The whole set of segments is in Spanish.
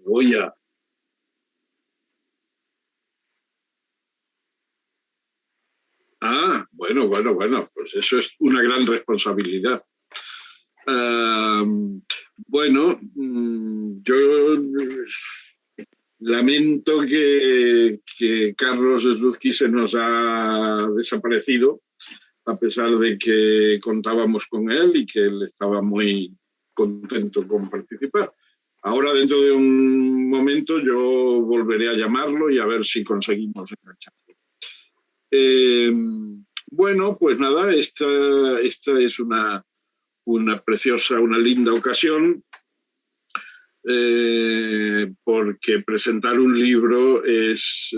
Voy a... bueno, pues eso es una gran responsabilidad. Bueno, yo lamento que Carlos Slutsky se nos ha desaparecido, a pesar de que contábamos con él y que él estaba muy contento con participar. Ahora, dentro de un momento, yo volveré a llamarlo y a ver si conseguimos engancharlo. Bueno, pues nada, esta es una preciosa, una linda ocasión, porque presentar un libro es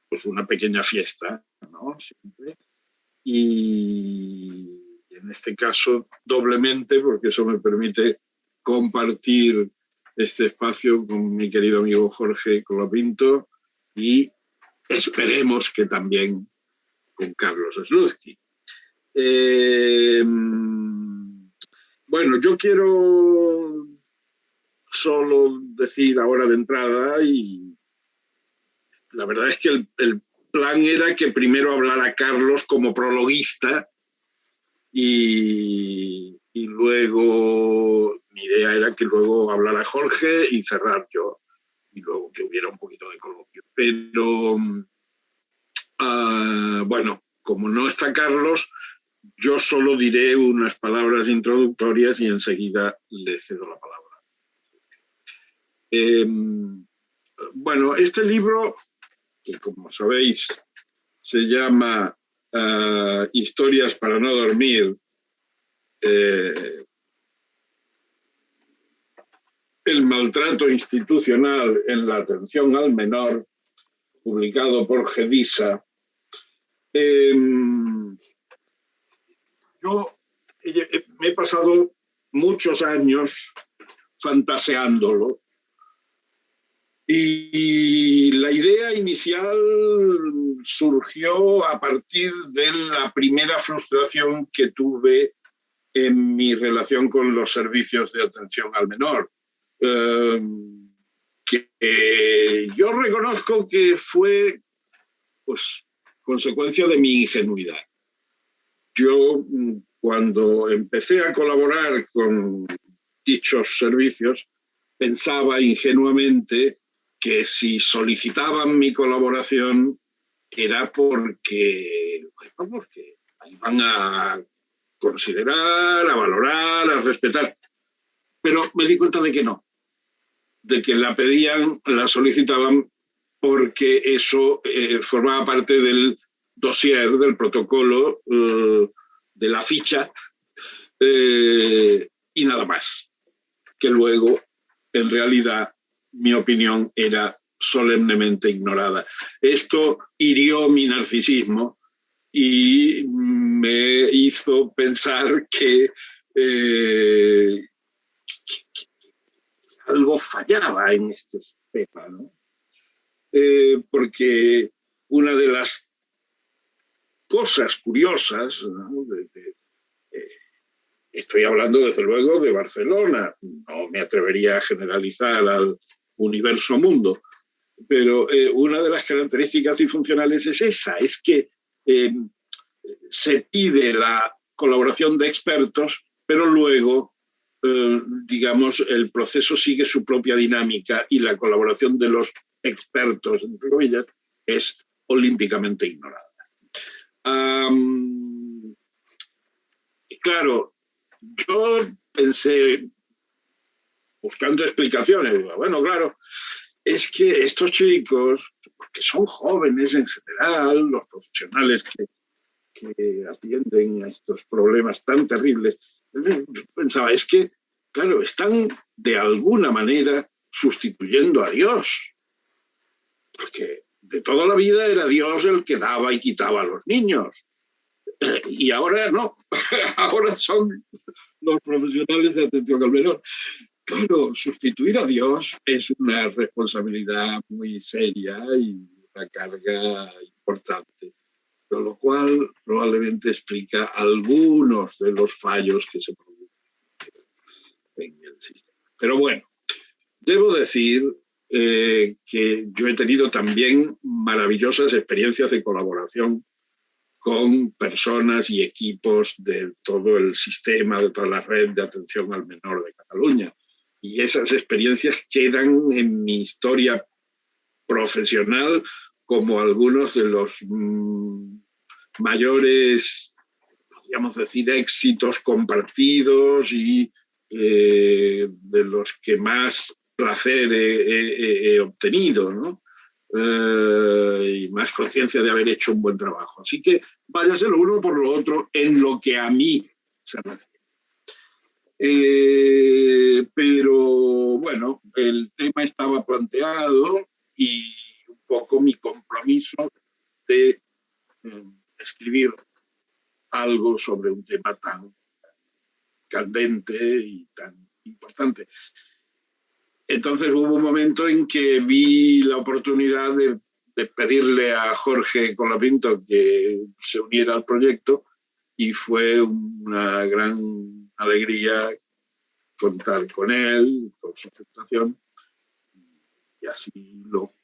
pues una pequeña fiesta, ¿no? Siempre. Y en este caso doblemente, porque eso me permite compartir este espacio con mi querido amigo Jorge Colapinto y esperemos que también con Carlos Slutsky. Bueno, yo quiero solo decir ahora de entrada, y la verdad es que el plan era que primero hablara Carlos como prologuista y luego mi idea era que luego hablara Jorge y cerrar yo, y luego que hubiera un poquito de coloquio. Pero bueno, como no está Carlos, yo solo diré unas palabras introductorias y enseguida le cedo la palabra. Bueno, este libro, que como sabéis se llama Historias para no dormir, el maltrato institucional en la atención al menor, publicado por GEDISA. Yo me he pasado muchos años fantaseándolo, y la idea inicial surgió a partir de la primera frustración que tuve en mi relación con los servicios de atención al menor, que yo reconozco que fue pues consecuencia de mi ingenuidad. Yo, cuando empecé a colaborar con dichos servicios, pensaba ingenuamente que si solicitaban mi colaboración era porque iban a considerar, a valorar, a respetar. Pero me di cuenta de que no, de que la pedían, la solicitaban porque eso formaba parte del dossier, del protocolo, de la ficha, y nada más. Que luego, en realidad, mi opinión era solemnemente ignorada. Esto hirió mi narcisismo y me hizo pensar que algo fallaba en este sistema, ¿no? Porque una de las cosas curiosas, ¿no? Estoy hablando desde luego de Barcelona, no me atrevería a generalizar al universo mundo, pero una de las características disfuncionales es esa, es que se pide la colaboración de expertos, pero luego, digamos, el proceso sigue su propia dinámica y la colaboración de los expertos, entre comillas, es olímpicamente ignorada. Claro, yo pensé, buscando explicaciones, bueno, claro, es que estos chicos, que son jóvenes en general, los profesionales que atienden a estos problemas tan terribles, pensaba, es que, claro, están de alguna manera sustituyendo a Dios, porque de toda la vida era Dios el que daba y quitaba a los niños. Y ahora no, ahora son los profesionales de atención al menor. Claro, sustituir a Dios es una responsabilidad muy seria y una carga importante, con lo cual probablemente explica algunos de los fallos que se producen en el sistema. Pero bueno, Debo decir que yo he tenido también maravillosas experiencias de colaboración con personas y equipos de todo el sistema, de toda la red de atención al menor de Cataluña. Y esas experiencias quedan en mi historia profesional como algunos de los mayores, podríamos decir, éxitos compartidos y de los que más placer he obtenido, ¿no? Y más conciencia de haber hecho un buen trabajo. Así que váyase lo uno por lo otro en lo que a mí se refiere. Pero bueno, el tema estaba planteado y un poco mi compromiso de escribir algo sobre un tema tan candente y tan importante. Entonces hubo un momento en que vi la oportunidad de pedirle a Jorge Colapinto que se uniera al proyecto y fue una gran alegría contar con él, con su aceptación, y así lo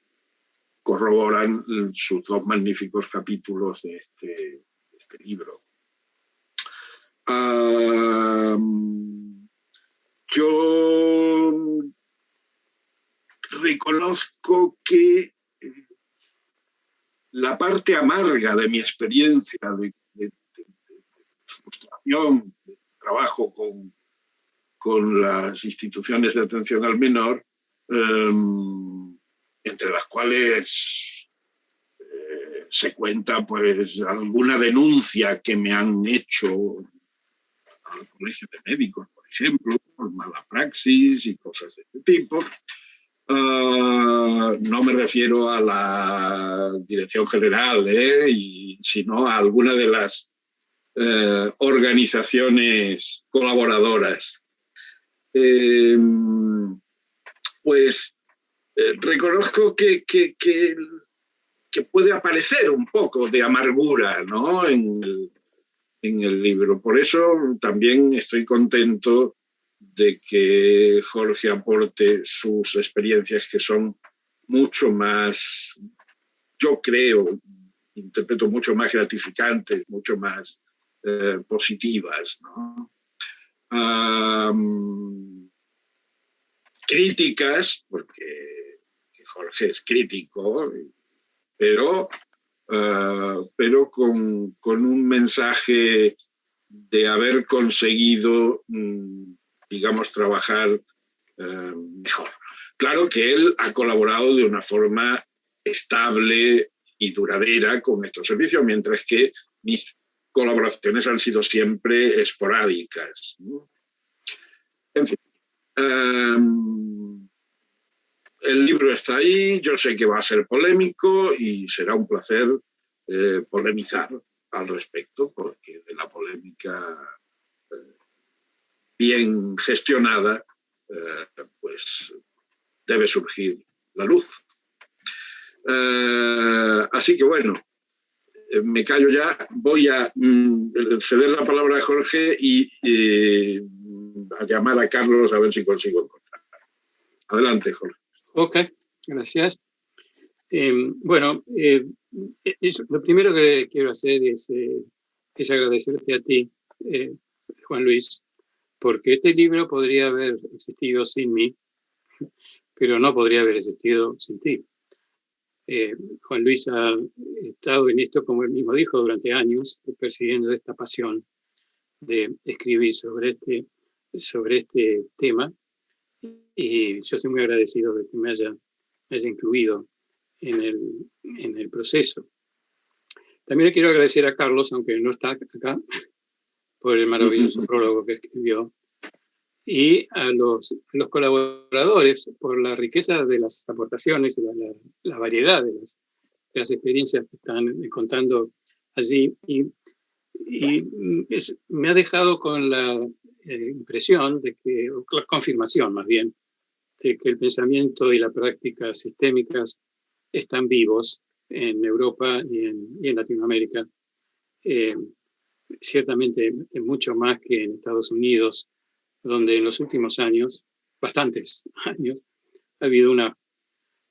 corroboran sus dos magníficos capítulos de este libro. Yo reconozco que la parte amarga de mi experiencia de frustración, de trabajo con las instituciones de atención al menor, entre las cuales se cuenta pues alguna denuncia que me han hecho al Colegio de Médicos, por ejemplo, por mala praxis y cosas de este tipo. No me refiero a la dirección general, sino a alguna de las organizaciones colaboradoras. Pues reconozco que puede aparecer un poco de amargura, ¿no?, en el libro. Por eso también estoy contento de que Jorge aporte sus experiencias, que son mucho más, yo creo, interpreto mucho más gratificantes, mucho más positivas, ¿no? Críticas, porque Jorge es crítico, pero con un mensaje de haber conseguido, digamos, trabajar mejor. Claro que él ha colaborado de una forma estable y duradera con estos servicios, mientras que mis colaboraciones han sido siempre esporádicas, ¿no? En fin, el libro está ahí, yo sé que va a ser polémico y será un placer polemizar al respecto, porque de la polémica bien gestionada, pues debe surgir la luz. Así que bueno, me callo ya, voy a ceder la palabra a Jorge y a llamar a Carlos a ver si consigo encontrar. Adelante, Jorge. Ok, gracias. Bueno, lo primero que quiero hacer es agradecerte a ti, Juan Luis, porque este libro podría haber existido sin mí, pero no podría haber existido sin ti. Juan Luis ha estado en esto, como él mismo dijo, durante años, persiguiendo esta pasión de escribir sobre este tema, y yo estoy muy agradecido de que me haya incluido en el proceso. También le quiero agradecer a Carlos, aunque no está acá, por el maravilloso prólogo que escribió, y a los colaboradores por la riqueza de las aportaciones y la variedad de las experiencias que están contando allí. Me ha dejado con la impresión de que, o la confirmación más bien, de que el pensamiento y las prácticas sistémicas están vivos en Europa y en Latinoamérica. Ciertamente es mucho más que en Estados Unidos, donde en los últimos años, bastantes años, ha habido una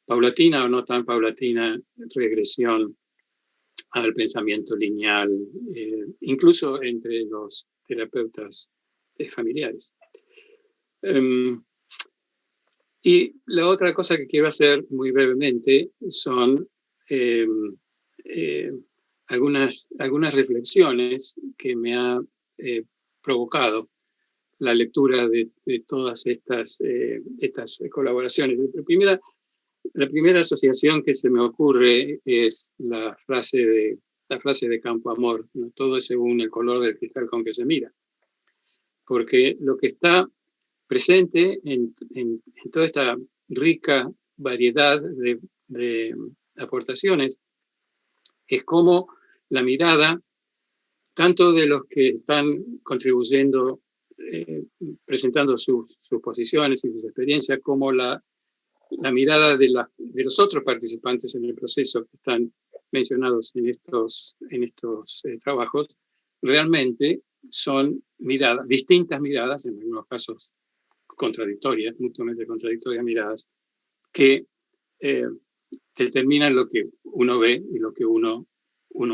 paulatina o no tan paulatina regresión al pensamiento lineal, incluso entre los terapeutas familiares. Y la otra cosa que quiero hacer muy brevemente son algunas reflexiones que me ha provocado la lectura de todas estas colaboraciones. La primera asociación que se me ocurre es la frase de Campo Amor, ¿no? Todo es según el color del cristal con que se mira. Porque lo que está presente en toda esta rica variedad de aportaciones es cómo la mirada, tanto de los que están contribuyendo, presentando sus posiciones y sus experiencias, como la mirada de los otros participantes en el proceso que están mencionados en estos trabajos, realmente son miradas, distintas miradas, en algunos casos contradictorias, mutuamente contradictorias miradas, que determinan lo que uno ve y lo que uno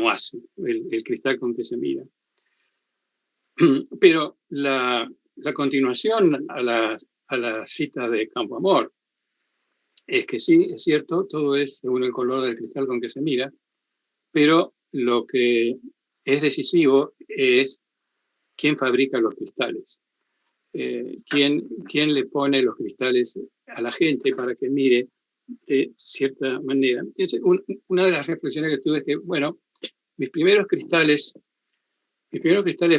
hace, el cristal con que se mira. Pero la continuación a la cita de Campo Amor es que sí, es cierto, todo es según el color del cristal con que se mira, pero lo que es decisivo es quién fabrica los cristales, quién le pone los cristales a la gente para que mire de cierta manera. Entonces, una de las reflexiones que tuve es que, bueno, mis primeros cristales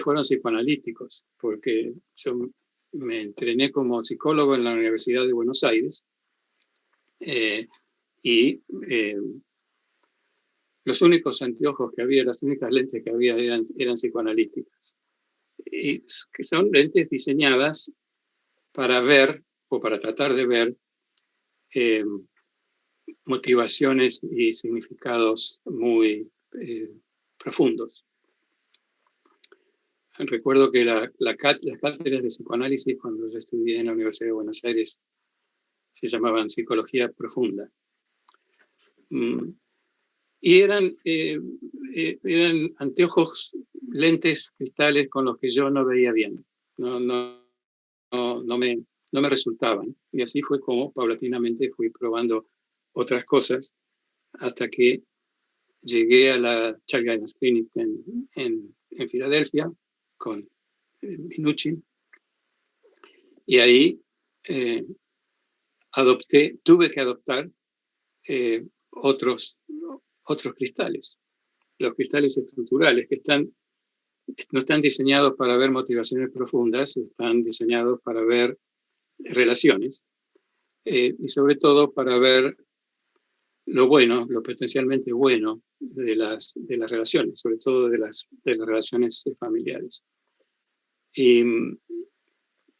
fueron psicoanalíticos, porque yo me entrené como psicólogo en la Universidad de Buenos Aires, y los únicos anteojos que había, las únicas lentes que había eran psicoanalíticas. Y que son lentes diseñadas para ver, o para tratar de ver, motivaciones y significados muy profundos. Recuerdo que las cátedras de psicoanálisis, cuando yo estudié en la Universidad de Buenos Aires, se llamaban psicología profunda. Y eran anteojos, lentes, cristales con los que yo no veía bien. No me resultaban. Y así fue como paulatinamente fui probando otras cosas hasta que llegué a la Charles Guy's Clinic en Filadelfia con Minuchin. Y ahí tuve que adoptar otros cristales, los cristales estructurales, que no están diseñados para ver motivaciones profundas, están diseñados para ver relaciones, y sobre todo para ver lo bueno, lo potencialmente bueno de las relaciones, sobre todo de las relaciones familiares. Y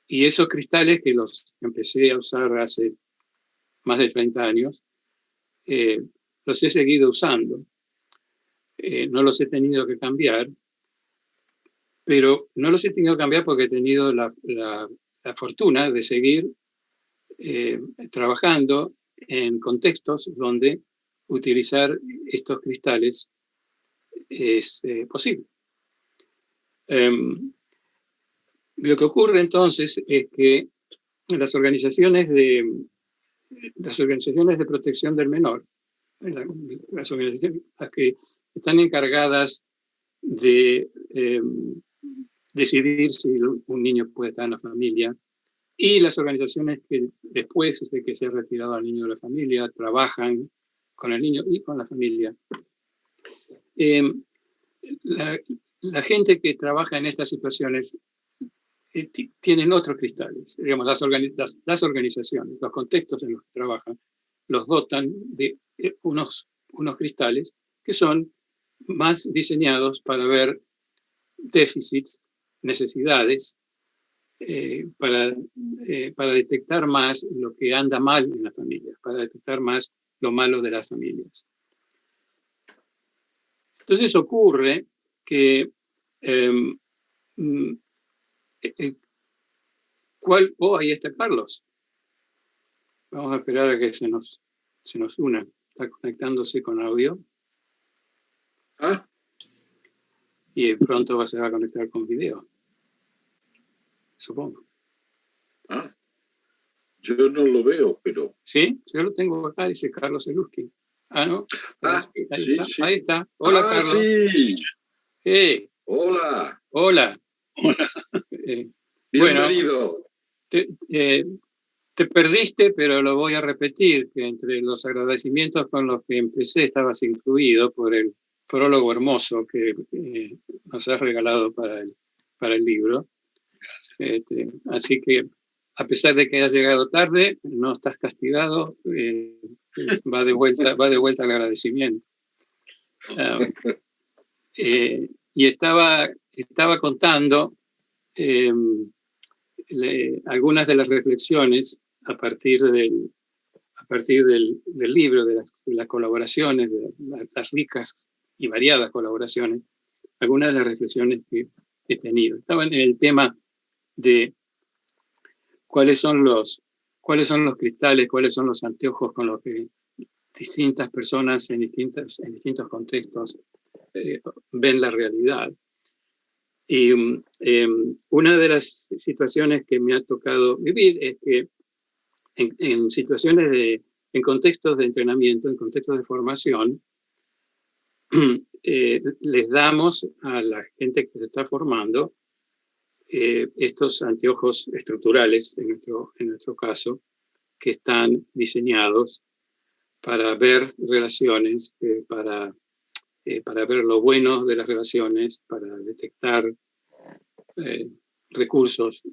esos cristales, que los empecé a usar hace más de 30 años, los he seguido usando. No los he tenido que cambiar, pero no los he tenido que cambiar porque he tenido la fortuna de seguir trabajando en contextos donde utilizar estos cristales es posible. Lo que ocurre entonces es que las organizaciones de protección del menor, las organizaciones que están encargadas de decidir si un niño puede estar en la familia, y las organizaciones que después de que se ha retirado al niño de la familia trabajan con el niño y con la familia. La gente que trabaja en estas situaciones tienen otros cristales. Digamos, las organizaciones, los contextos en los que trabajan, los dotan de unos cristales que son más diseñados para ver déficits, necesidades, para detectar más lo que anda mal en las familias, para detectar más lo malo de las familias. Entonces ocurre que ahí está Carlos. Vamos a esperar a que se nos una. Está conectándose con audio. Ah, Y pronto se va a conectar con video, supongo. ah, yo no lo veo, pero... Sí, yo lo tengo acá, dice Carlos Eluski. Ah, ¿no? Ah, Ahí sí, está, sí. ahí está. Hola, Ah, Carlos. sí. Hey, Hola. hola. Bueno, Bienvenido. te perdiste, pero lo voy a repetir, que entre los agradecimientos con los que empecé estabas incluido por el prólogo hermoso que nos has regalado para el libro. Así que, a pesar de que has llegado tarde, no estás castigado, va de vuelta al agradecimiento. Y estaba contando algunas de las reflexiones a partir del libro, de las colaboraciones, de las ricas y variadas colaboraciones, algunas de las reflexiones que he tenido. Estaban en el tema de cuáles son los cristales, cuáles son los anteojos con los que distintas personas en distintos contextos ven la realidad. Y una de las situaciones que me ha tocado vivir es que en situaciones en contextos de entrenamiento, en contextos de formación, les damos a la gente que se está formando estos anteojos estructurales, en nuestro caso, que están diseñados para ver relaciones, para ver lo bueno de las relaciones, para detectar recursos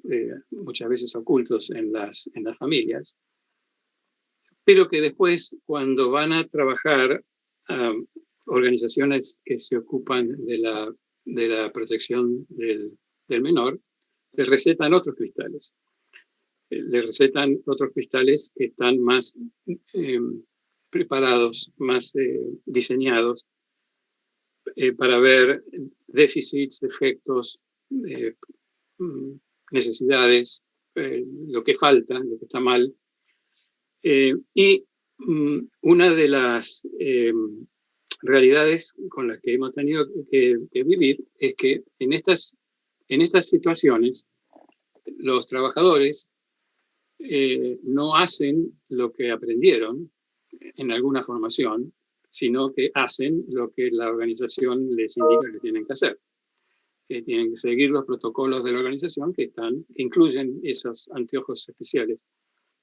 muchas veces ocultos en las familias, pero que después, cuando van a trabajar organizaciones que se ocupan de la protección del menor, les recetan otros cristales. Les recetan otros cristales que están más preparados, más diseñados para ver déficits, defectos, necesidades, lo que falta, lo que está mal. Y una de las realidades con las que hemos tenido que vivir es que en estas situaciones los trabajadores no hacen lo que aprendieron en alguna formación, sino que hacen lo que la organización les indica que tienen que hacer. Tienen que seguir los protocolos de la organización que incluyen esos anteojos especiales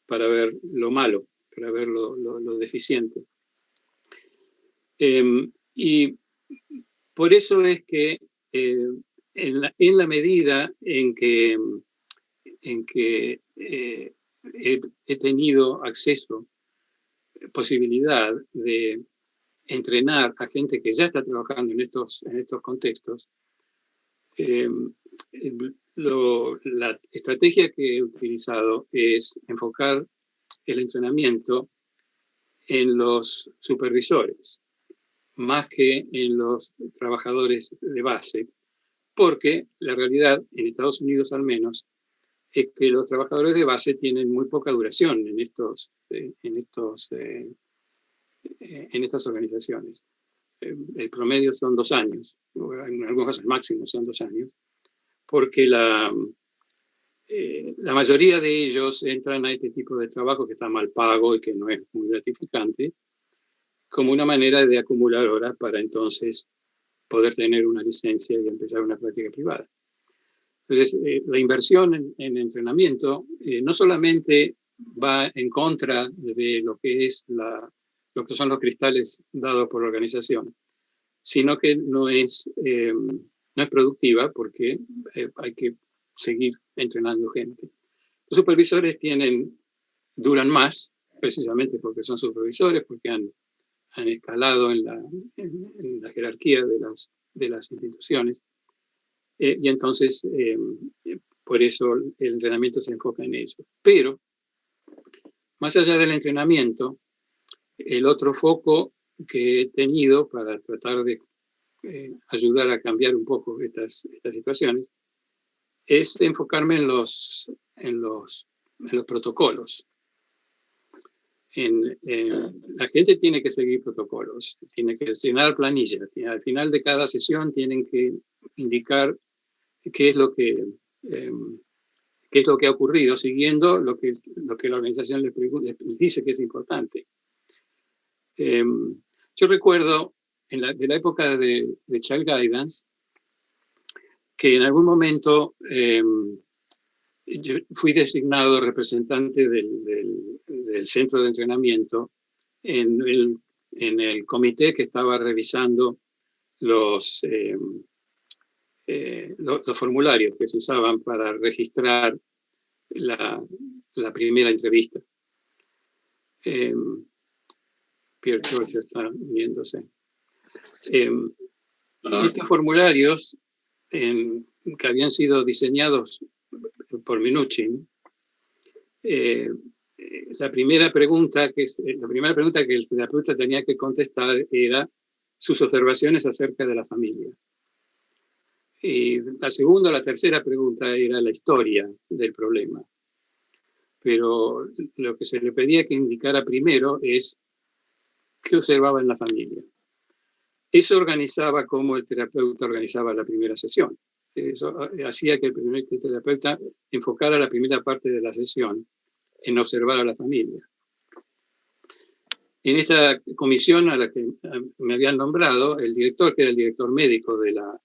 para ver lo malo, para ver lo deficiente. Y por eso es que en la medida en que he tenido acceso, posibilidad de entrenar a gente que ya está trabajando en estos contextos, la estrategia que he utilizado es enfocar el entrenamiento en los supervisores, más que en los trabajadores de base, porque la realidad, en Estados Unidos al menos, es que los trabajadores de base tienen muy poca duración en estas organizaciones. El promedio son 2 años, en algunos casos máximo son 2 años, porque la mayoría de ellos entran a este tipo de trabajo que está mal pago y que no es muy gratificante, como una manera de acumular horas para entonces poder tener una licencia y empezar una práctica privada. Entonces, la inversión en entrenamiento no solamente va en contra de lo que son los cristales dados por la organización, sino que no es productiva porque hay que seguir entrenando gente. Los supervisores duran más, precisamente porque son supervisores, porque han escalado en la jerarquía de las instituciones. Y entonces, por eso el entrenamiento se enfoca en eso. Pero, más allá del entrenamiento, el otro foco que he tenido para tratar de ayudar a cambiar un poco estas situaciones es enfocarme en los protocolos. La gente tiene que seguir protocolos, tiene que llenar planillas. Al final de cada sesión tienen que indicar qué es lo que ha ocurrido, siguiendo lo que la organización les dice que es importante. Yo recuerdo de la época de Child Guidance que en algún momento yo fui designado representante del centro de entrenamiento en el comité que estaba revisando los formularios que se usaban para registrar la primera entrevista. Pierre George está viéndose. Estos formularios que habían sido diseñados por Minuchin, la primera pregunta que el terapeuta tenía que contestar era sus observaciones acerca de la familia. Y la segunda o la tercera pregunta era la historia del problema. Pero lo que se le pedía que indicara primero es qué observaba en la familia. Eso organizaba cómo el terapeuta organizaba la primera sesión. Eso hacía que el terapeuta enfocara la primera parte de la sesión en observar a la familia. En esta comisión a la que me habían nombrado, el director, que era el director médico de la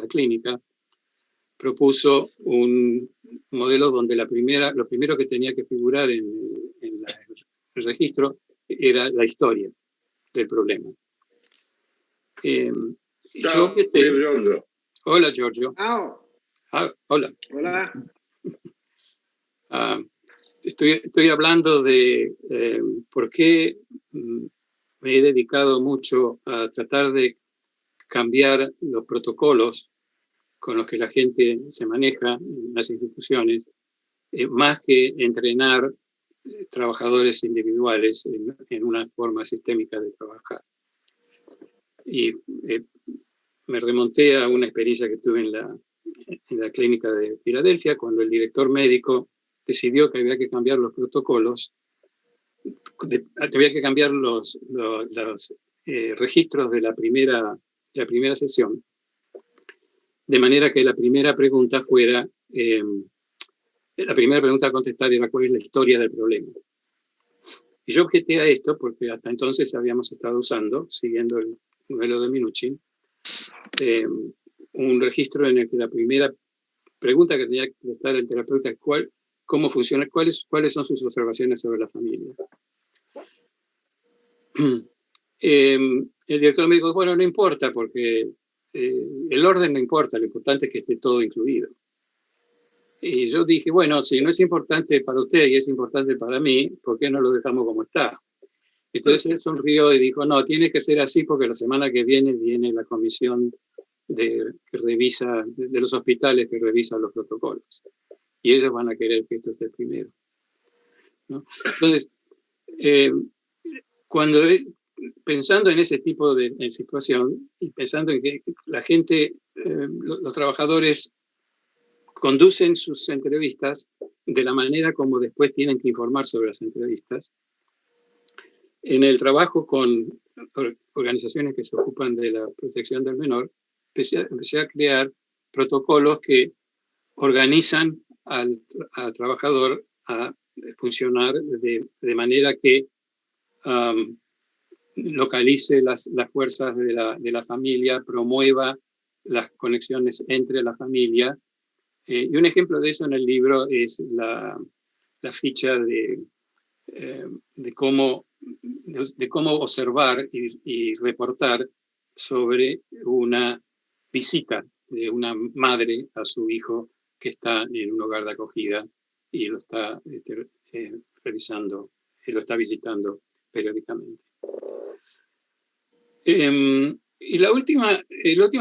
clínica, propuso un modelo donde lo primero que tenía que figurar en el registro era la historia del problema. Giorgio. Hola, Giorgio. Hola. Hola. Estoy hablando de por qué me he dedicado mucho a tratar de cambiar los protocolos con los que la gente se maneja en las instituciones, más que entrenar trabajadores individuales en una forma sistémica de trabajar. Y me remonté a una experiencia que tuve en la clínica de Filadelfia, cuando el director médico decidió que había que cambiar los protocolos, había que cambiar los registros de la primera sesión, de manera que la primera pregunta fuera, la primera pregunta a contestar era cuál es la historia del problema. Y yo objeté a esto porque hasta entonces habíamos estado usando, siguiendo el modelo de Minuchin, un registro en el que la primera pregunta que tenía que contestar el terapeuta es cómo funciona, cuáles son sus observaciones sobre la familia. El director me dijo, bueno, no importa, porque el orden no importa, lo importante es que esté todo incluido. Y yo dije, bueno, si no es importante para usted y es importante para mí, ¿por qué no lo dejamos como está? Entonces él sonrió y dijo, no, tiene que ser así porque la semana que viene la comisión de los hospitales que revisa los protocolos. Y ellos van a querer que esto esté primero, ¿no? Entonces, pensando en ese tipo de situación y pensando en que la gente, los trabajadores conducen sus entrevistas de la manera como después tienen que informar sobre las entrevistas, en el trabajo con organizaciones que se ocupan de la protección del menor, empecé a crear protocolos que organizan al trabajador a funcionar de manera que localice las fuerzas de la familia, promueva las conexiones entre la familia. Y un ejemplo de eso en el libro es la ficha de cómo observar y reportar sobre una visita de una madre a su hijo que está en un hogar de acogida y lo está revisando, lo está visitando periódicamente. Y la última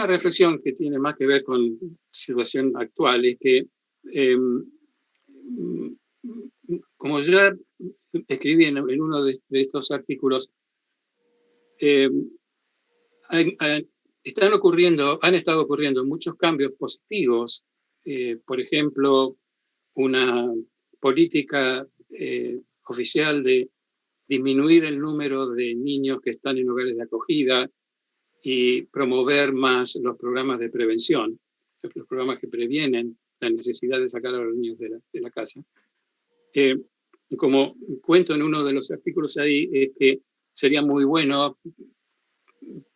reflexión, que tiene más que ver con situación actual, es que como ya escribí en uno de estos artículos, han estado ocurriendo muchos cambios positivos. Por ejemplo, una política oficial de disminuir el número de niños que están en hogares de acogida y promover más los programas de prevención, los programas que previenen la necesidad de sacar a los niños de la casa. Como cuento en uno de los artículos ahí, es que sería muy bueno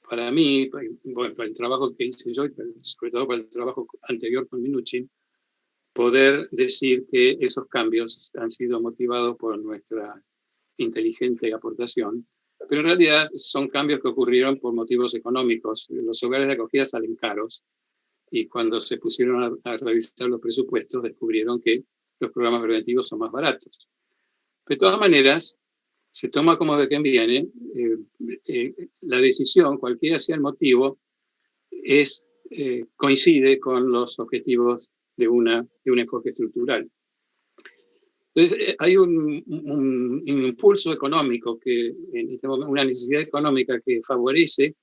para mí, para el trabajo que hice yo, sobre todo para el trabajo anterior con Minuchin, poder decir que esos cambios han sido motivados por nuestra inteligente aportación, pero en realidad son cambios que ocurrieron por motivos económicos. Los hogares de acogida salen caros y cuando se pusieron a revisar los presupuestos descubrieron que los programas preventivos son más baratos. De todas maneras, se toma como de quien viene, la decisión, cualquiera sea el motivo, coincide con los objetivos de un enfoque estructural. Entonces, hay un impulso económico, en este momento, una necesidad económica que favorece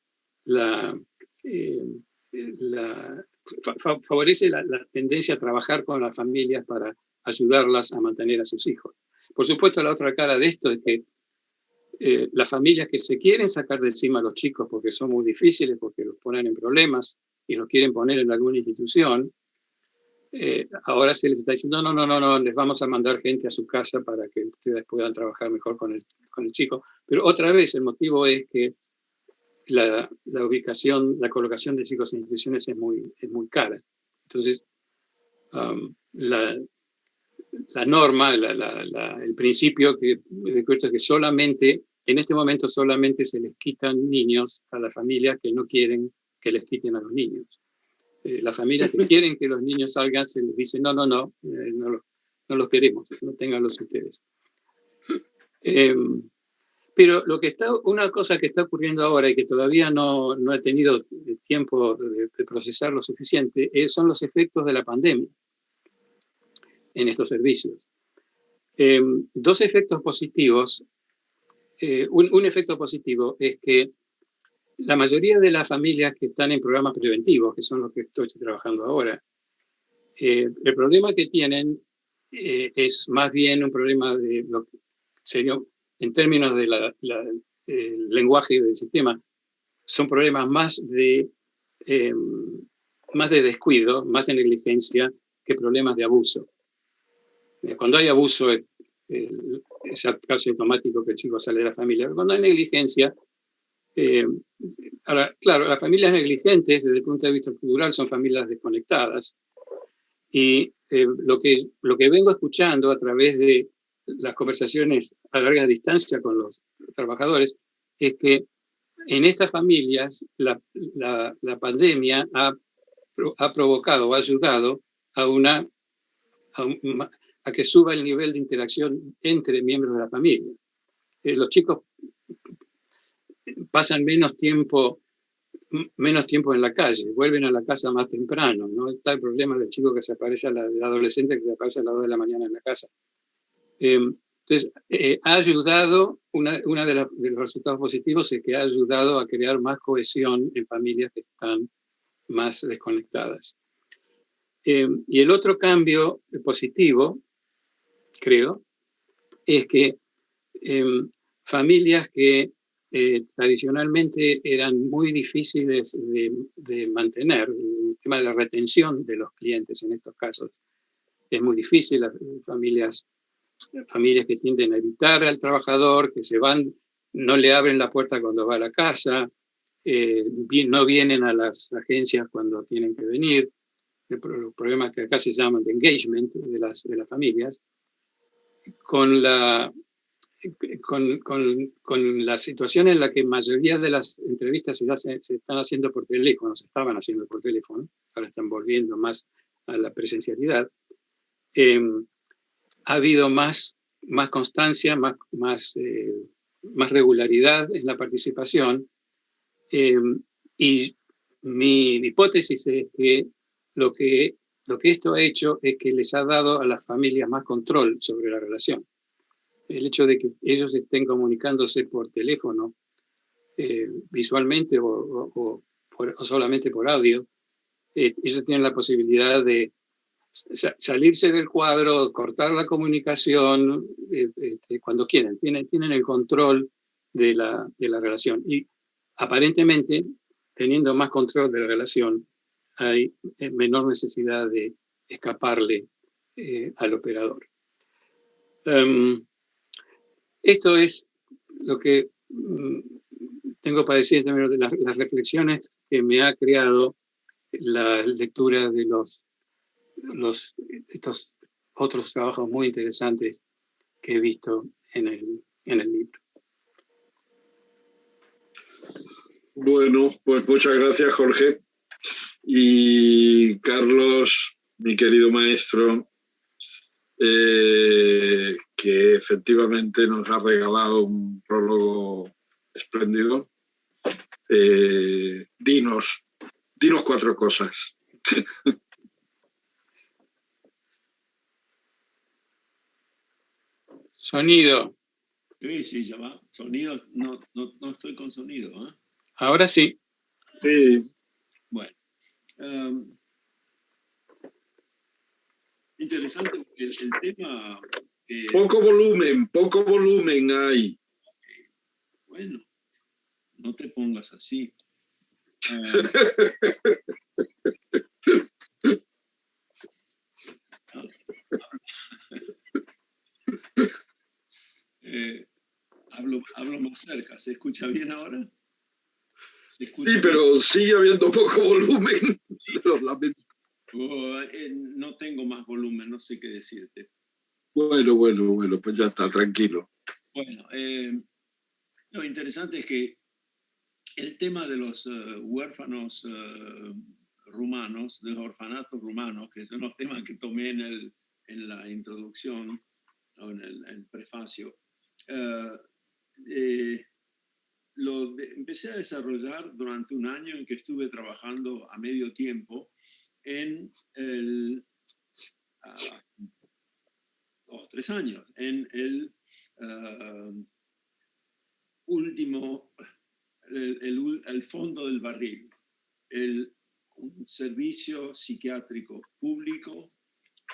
favorece la tendencia a trabajar con las familias para ayudarlas a mantener a sus hijos. Por supuesto, la otra cara de esto es que las familias que se quieren sacar de encima a los chicos porque son muy difíciles, porque los ponen en problemas y los quieren poner en alguna institución, ahora se les está diciendo, no, les vamos a mandar gente a su casa para que ustedes puedan trabajar mejor con el chico. Pero otra vez el motivo es que la ubicación, la colocación de chicos en instituciones es muy cara. Entonces, la norma, el principio que recuerdo es que solamente, en este momento solamente se les quitan niños a las familias que no quieren que les quiten a los niños. Las familias que quieren que los niños salgan se les dice no los queremos, no ténganlos ustedes. Pero una cosa que está ocurriendo ahora y que todavía no he tenido tiempo de procesar lo suficiente son los efectos de la pandemia en estos servicios. Dos efectos positivos. Un efecto positivo es que la mayoría de las familias que están en programas preventivos, que son los que estoy trabajando ahora, el problema que tienen es más bien un problema de lo que sería, en términos de lenguaje del sistema, son problemas más de descuido, más de negligencia que problemas de abuso. Cuando hay abuso es casi automático que el chico sale de la familia. Pero cuando hay negligencia, ahora, claro, las familias negligentes desde el punto de vista cultural son familias desconectadas. Y lo que vengo escuchando a través de las conversaciones a larga distancia con los trabajadores es que en estas familias la pandemia ha provocado o ha ayudado a que suba el nivel de interacción entre miembros de la familia. Los chicos pasan menos tiempo en la calle, vuelven a la casa más temprano, no está el problema del chico que se aparece, del adolescente que se aparece a las 2 de la mañana en la casa. Entonces, ha ayudado, uno de los resultados positivos es que ha ayudado a crear más cohesión en familias que están más desconectadas. Y el otro cambio positivo, creo, es que familias que tradicionalmente eran muy difíciles de mantener, el tema de la retención de los clientes en estos casos es muy difícil, las familias que tienden a evitar al trabajador, que se van, no le abren la puerta cuando va a la casa, no vienen a las agencias cuando tienen que venir, los problemas que acá se llaman de engagement de las familias, con la situación en la que mayoría de las entrevistas se están haciendo por teléfono, se estaban haciendo por teléfono, ahora están volviendo más a la presencialidad, ha habido más constancia, más regularidad en la participación, y mi hipótesis es que lo que esto ha hecho es que les ha dado a las familias más control sobre la relación. El hecho de que ellos estén comunicándose por teléfono, visualmente o solamente por audio, ellos tienen la posibilidad de salirse del cuadro, cortar la comunicación, cuando quieren, tienen el control de la relación. Y aparentemente, teniendo más control de la relación, hay menor necesidad de escaparle al operador. Esto es lo que tengo para decir en términos de las reflexiones que me ha creado la lectura de estos otros trabajos muy interesantes que he visto en el libro. Bueno, pues muchas gracias, Jorge. Y Carlos, mi querido maestro, que efectivamente nos ha regalado un prólogo espléndido. Dinos 4 cosas. Sonido. Sí, ya va. Sonido, no estoy con sonido, ¿eh? Ahora sí. Sí. Bueno. Interesante porque el tema... Poco volumen hay. Bueno, no te pongas así. Hablo más cerca. ¿Se escucha bien ahora? Sí, pero sigue habiendo poco volumen. Los lamento. No tengo más volumen, no sé qué decirte. Bueno, pues ya está, tranquilo. Bueno, lo interesante es que el tema de los huérfanos rumanos, de los orfanatos rumanos, que son los temas que tomé en la introducción o en el prefacio, empecé a desarrollar durante un año en que estuve trabajando a medio tiempo en 2 o 3 años, en el último, el fondo del barril, un servicio psiquiátrico público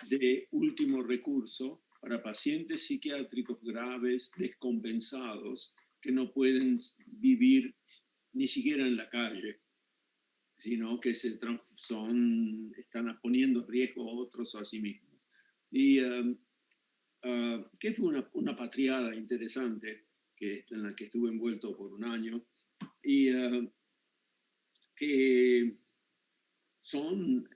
de último recurso para pacientes psiquiátricos graves, descompensados, que no pueden vivir ni siquiera en la calle, sino que están poniendo en riesgo a otros o a sí mismos. Y que fue una patriada interesante en la que estuve envuelto por un año, y que son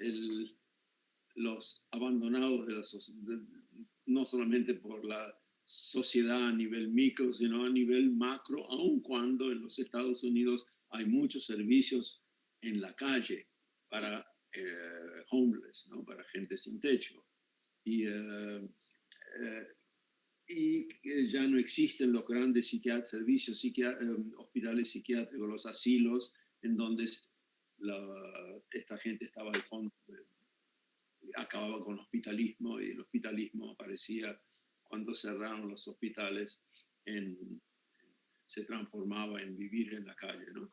los abandonados de la sociedad, no solamente por la sociedad a nivel micro, sino a nivel macro, aun cuando en los Estados Unidos hay muchos servicios en la calle para homeless, ¿no? Para gente sin techo. Y ya no existen los grandes servicios hospitales psiquiátricos, los asilos, en donde esta gente estaba al fondo, acababa con el hospitalismo, y el hospitalismo aparecía cuando cerraron los hospitales, se transformaba en vivir en la calle, ¿no?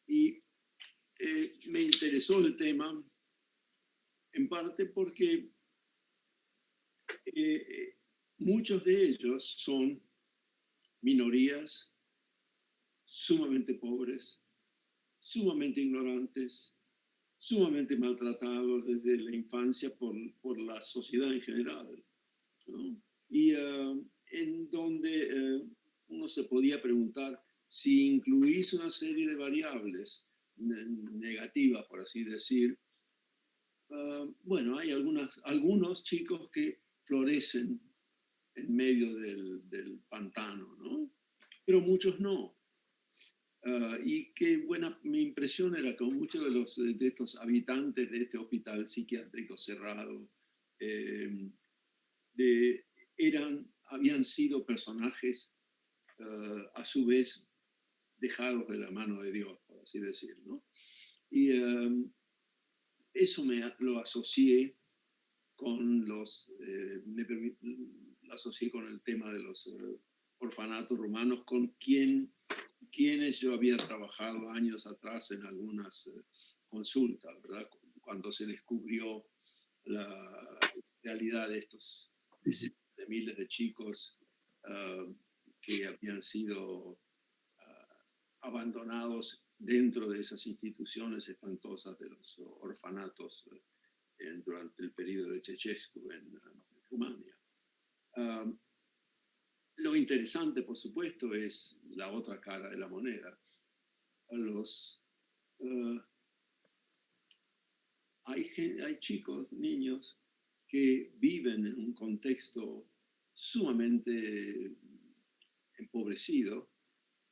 Y me interesó el tema en parte porque muchos de ellos son minorías sumamente pobres, sumamente ignorantes, sumamente maltratados desde la infancia por la sociedad en general, ¿no? Y en donde uno se podía preguntar si incluís una serie de variables negativas, por así decir. Bueno, hay algunos chicos que florecen en medio del pantano, ¿no? Pero muchos no. Y mi impresión era que muchos de estos habitantes de este hospital psiquiátrico cerrado habían sido personajes a su vez dejados de la mano de Dios, por así decirlo, ¿no? Y eso lo asocié con lo asocié con el tema de los orfanatos rumanos, con quienes yo había trabajado años atrás en algunas consultas, ¿verdad? Cuando se descubrió la realidad de estos de miles de chicos que habían sido abandonados dentro de esas instituciones espantosas de los orfanatos durante el periodo de Ceausescu en Rumania. Lo interesante, por supuesto, es la otra cara de la moneda. Hay chicos, niños, que viven en un contexto sumamente empobrecido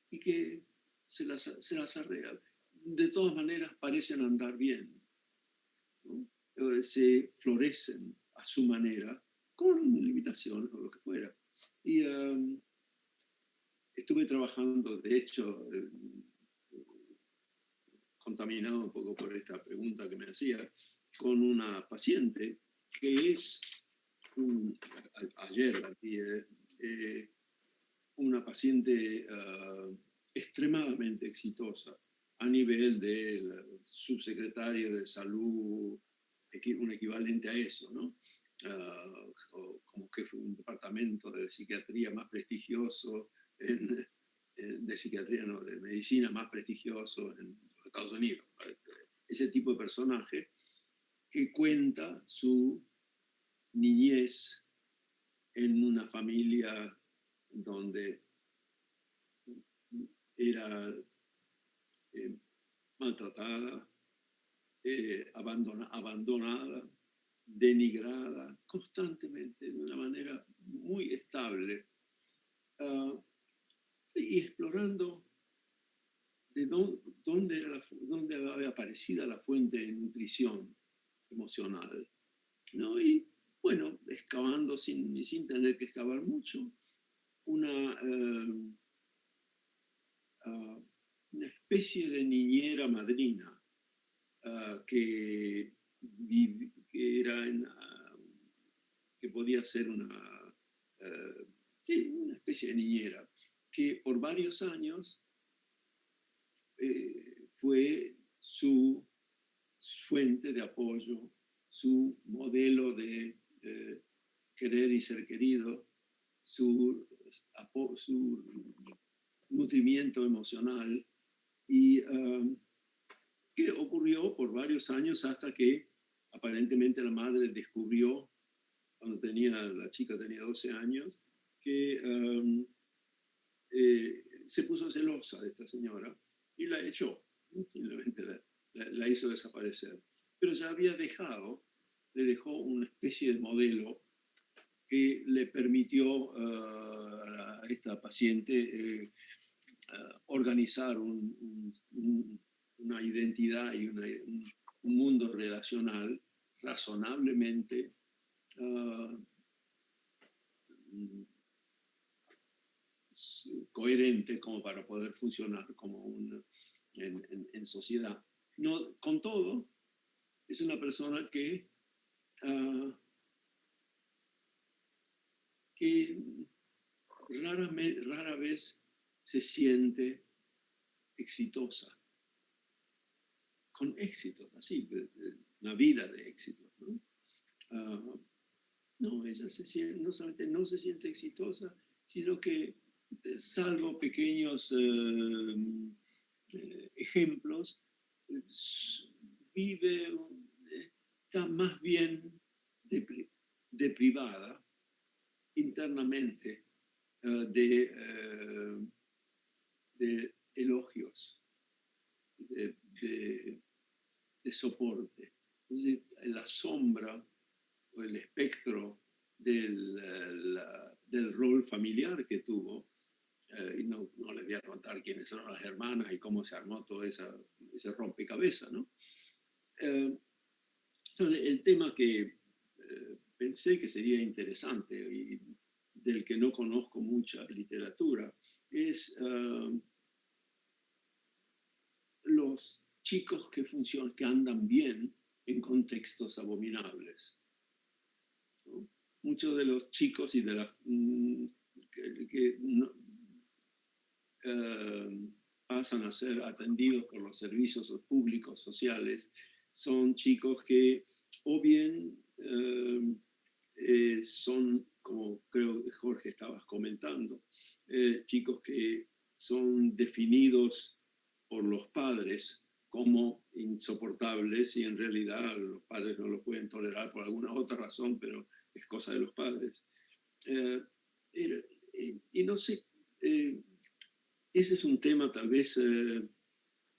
y que se las arreglan. De todas maneras, parecen andar bien, ¿no? Se florecen a su manera, con limitaciones o lo que fuera. Y estuve trabajando, de hecho, contaminado un poco por esta pregunta que me hacía, con una paciente que es, ayer la vi, una paciente extremadamente exitosa a nivel del subsecretario de salud, un equivalente a eso, ¿no? Como que fue un departamento de psiquiatría más prestigioso, de psiquiatría, no, de medicina más prestigioso en los Estados Unidos. Ese tipo de personaje que cuenta su niñez en una familia donde era maltratada, abandonada, denigrada constantemente, de una manera muy estable, y explorando de dónde había aparecido la fuente de nutrición emocional, ¿no? Y bueno, excavando sin tener que excavar mucho, una especie de niñera madrina que podía ser una especie de niñera, que por varios años fue su fuente de apoyo, su modelo de querer y ser querido, su nutrimiento emocional, y que ocurrió por varios años hasta que aparentemente la madre descubrió, cuando la chica tenía 12 años, que se puso celosa de esta señora y la echó, simplemente la hizo desaparecer. Pero ya le dejó una especie de modelo que le permitió a esta paciente organizar una identidad y un mundo relacional razonablemente coherente como para poder funcionar como en sociedad. No, con todo, es una persona que rara vez se siente exitosa, con éxito, así, una vida de éxito, ¿no? No, ella no solamente no se siente exitosa, sino que, salvo pequeños ejemplos, está más bien deprivada internamente de elogios, de soporte. Entonces, la sombra o el espectro del rol familiar que tuvo, y no les voy a contar quiénes son las hermanas y cómo se armó todo ese rompecabezas, ¿no? Entonces, el tema que pensé que sería interesante y del que no conozco mucha literatura es los chicos que andan bien en contextos abominables, ¿no? Muchos de los chicos y de las pasan a ser atendidos por los servicios públicos sociales son chicos que o bien son, como creo que Jorge estabas comentando, chicos que son definidos por los padres como insoportables y en realidad los padres no lo pueden tolerar por alguna otra razón, pero es cosa de los padres. Y no sé, ese es un tema tal vez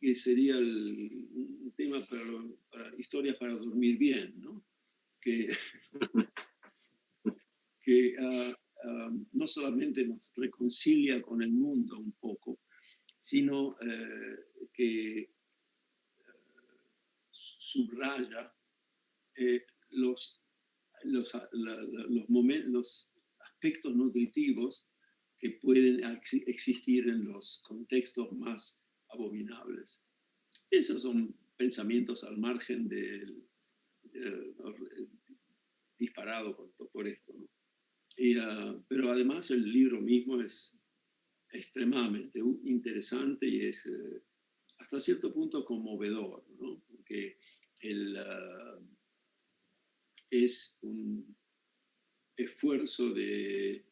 que sería un tema para historias para dormir bien, ¿no? Que no solamente nos reconcilia con el mundo un poco, sino que subraya los aspectos nutritivos que pueden existir en los contextos más abominables. Esos son pensamientos al margen del disparado por esto, ¿no? Pero además el libro mismo es extremadamente interesante y es hasta cierto punto conmovedor, ¿no? Porque es un esfuerzo de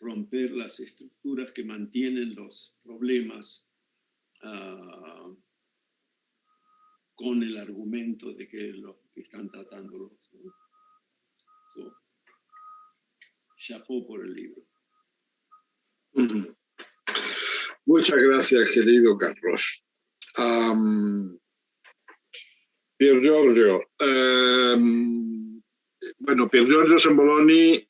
romper las estructuras que mantienen los problemas con el argumento de que los que están tratándolos, ¿no? Chapeau por el libro. Muchas gracias, querido Carlos. Pier Giorgio. Bueno, Pier Giorgio Semboloni,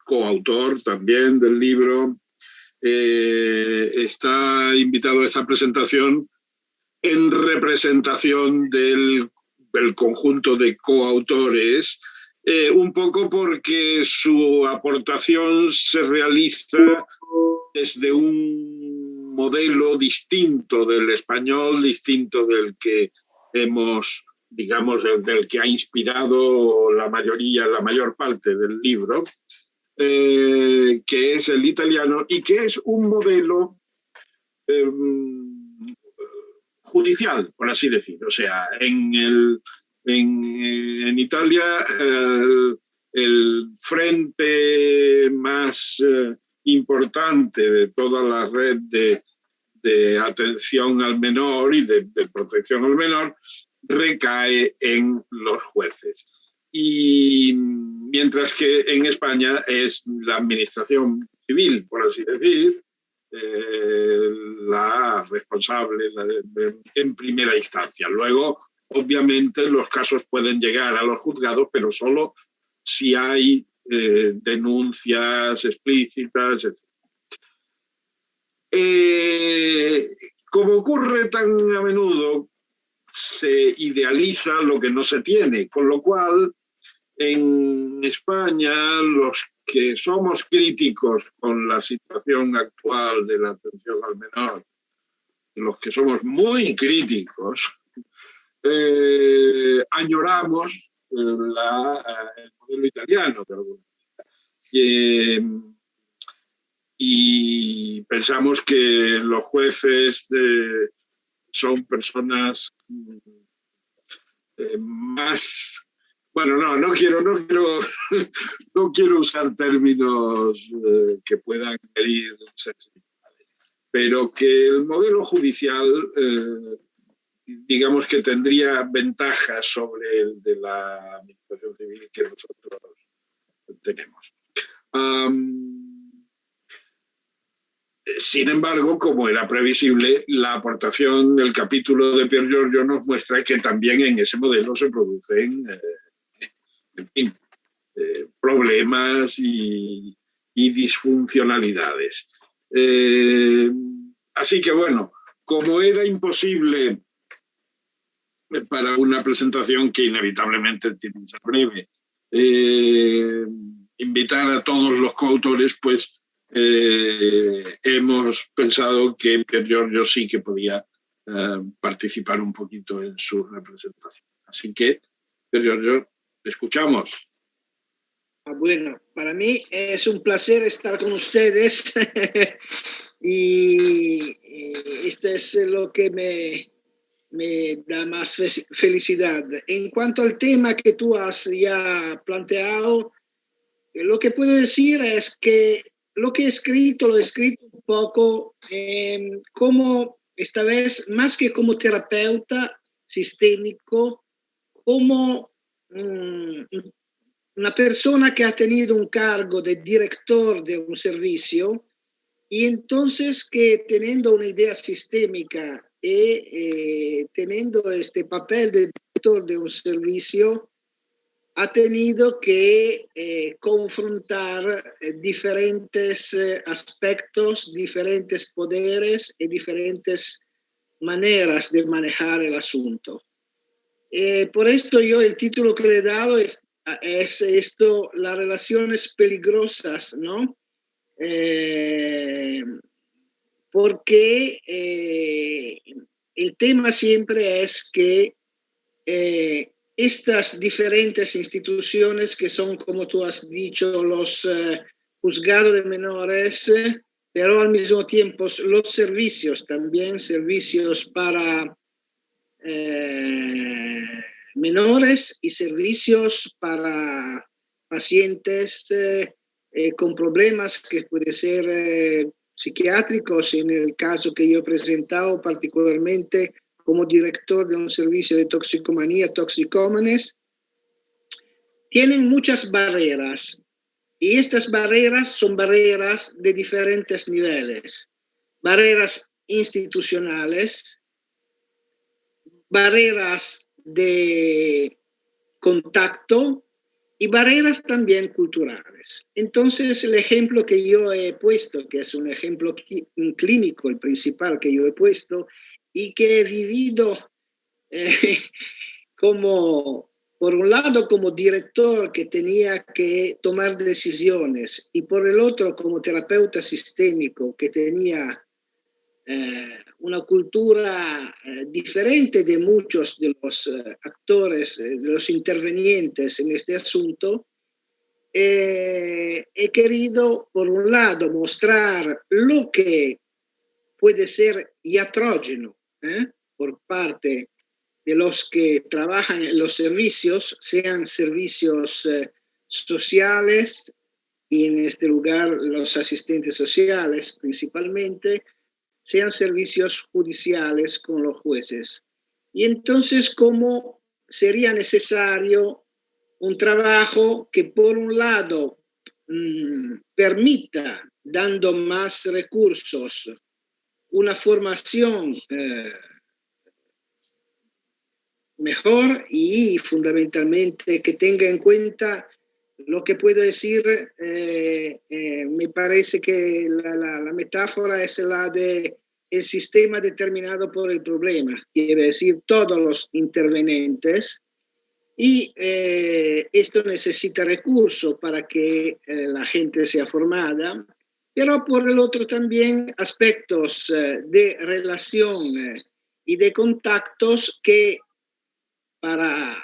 coautor también del libro, está invitado a esta presentación en representación del conjunto de coautores, un poco porque su aportación se realiza desde un modelo distinto del español, distinto del que hemos, digamos, del que ha inspirado la mayor parte del libro, que es el italiano y que es un modelo judicial, por así decirlo. O sea, en Italia el frente más importante de toda la red de atención al menor y de protección al menor recae en los jueces. Y mientras que en España es la administración civil, por así decir, la responsable en primera instancia. Luego, obviamente, los casos pueden llegar a los juzgados, pero solo si hay denuncias explícitas, etc. Como ocurre tan a menudo, se idealiza lo que no se tiene, con lo cual en España los que somos críticos con la situación actual de la atención al menor, los que somos muy críticos, añoramos el modelo italiano de alguna manera. Y pensamos que los jueces son personas más... Bueno, no quiero usar términos que puedan herir sensibilidades, pero que el modelo judicial, digamos que tendría ventajas sobre el de la administración civil que nosotros tenemos. Sin embargo, como era previsible, la aportación del capítulo de Pier Giorgio nos muestra que también en ese modelo se producen en fin, problemas y disfuncionalidades. Así que bueno, como era imposible para una presentación que inevitablemente tiene que ser breve, invitar a todos los coautores, pues hemos pensado que Pier Giorgio sí que podía participar un poquito en su representación. Así que, Pier Giorgio, te escuchamos. Bueno, para mí es un placer estar con ustedes y esto es lo que me me da más felicidad. En cuanto al tema que tú has ya planteado, lo que puedo decir es que lo que he escrito, lo he escrito un poco como, esta vez, más que como terapeuta sistémico, como una persona que ha tenido un cargo de director de un servicio y entonces que teniendo una idea sistémica y teniendo este papel de director de un servicio, ha tenido que confrontar diferentes aspectos, diferentes poderes y diferentes maneras de manejar el asunto. Por esto yo el título que le he dado es esto, las relaciones peligrosas, ¿no? Porque el tema siempre es que estas diferentes instituciones que son, como tú has dicho, los juzgados de menores, pero al mismo tiempo los servicios también, servicios para menores y servicios para pacientes con problemas que pueden ser psiquiátricos, en el caso que yo he presentado particularmente como director de un servicio de toxicomanía, toxicómanes, tienen muchas barreras y estas barreras son barreras de diferentes niveles, barreras institucionales, barreras de contacto y barreras también culturales. Entonces, el ejemplo que yo he puesto, que es un ejemplo clínico, el principal que yo he puesto, y que he vivido como, por un lado, como director que tenía que tomar decisiones, y por el otro, como terapeuta sistémico que tenía una cultura diferente de muchos de los actores, de los intervenientes en este asunto, he querido, por un lado, mostrar lo que puede ser iatrógeno por parte de los que trabajan en los servicios, sean servicios sociales y en este lugar los asistentes sociales principalmente, sean servicios judiciales con los jueces. Y entonces, ¿cómo sería necesario un trabajo que por un lado permita, dando más recursos, una formación mejor y fundamentalmente que tenga en cuenta lo que puedo decir, me parece que la metáfora es la de el sistema determinado por el problema, quiere decir todos los intervenientes, y esto necesita recursos para que la gente sea formada, pero por el otro también aspectos de relación y de contactos que, para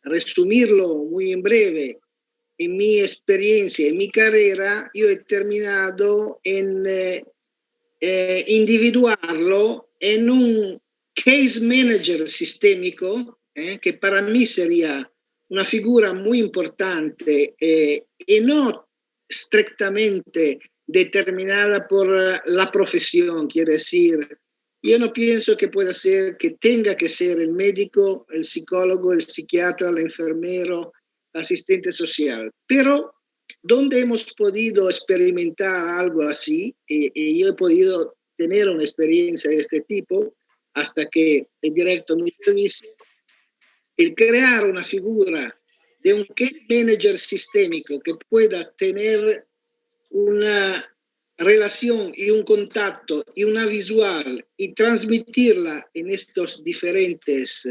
resumirlo muy en breve, en mi experiencia, en mi carrera, yo he terminado en individuarlo en un case manager sistémico, que para mí sería una figura muy importante y no estrictamente determinada por la profesión, quiere decir, yo no pienso que pueda ser, que tenga que ser el médico, el psicólogo, el psiquiatra, el enfermero, el asistente social, pero donde hemos podido experimentar algo así, y yo he podido tener una experiencia de este tipo, hasta que he directo mi servicio, el crear una figura de un case manager sistémico que pueda tener una relación y un contacto y una visual y transmitirla en estos diferentes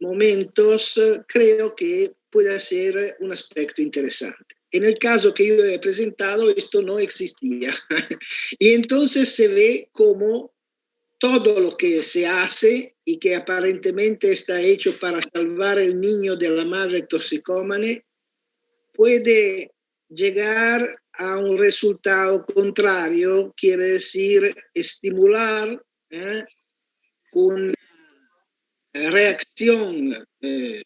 momentos, creo que puede ser un aspecto interesante. En el caso que yo he presentado, esto no existía. Y entonces se ve como todo lo que se hace y que aparentemente está hecho para salvar el niño de la madre toxicómane puede llegar a un resultado contrario, quiere decir estimular una reacción de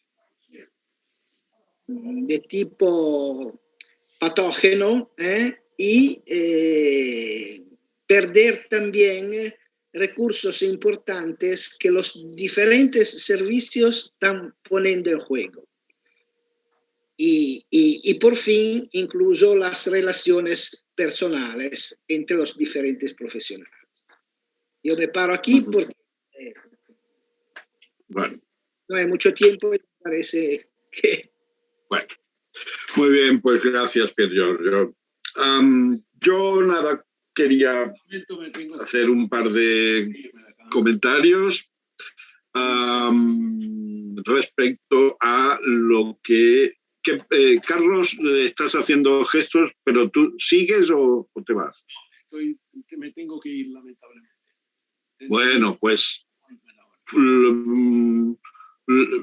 tipo patógeno y perder también recursos importantes que los diferentes servicios están poniendo en juego. Y por fin, incluso las relaciones personales entre los diferentes profesionales. Yo me paro aquí porque bueno, no hay mucho tiempo y me parece que... Bueno, muy bien, pues gracias, Pier Giorgio. Yo nada, quería hacer un par de comentarios respecto a lo que Carlos, estás haciendo gestos, pero ¿tú sigues o te vas? Me tengo que ir, lamentablemente. Bueno, pues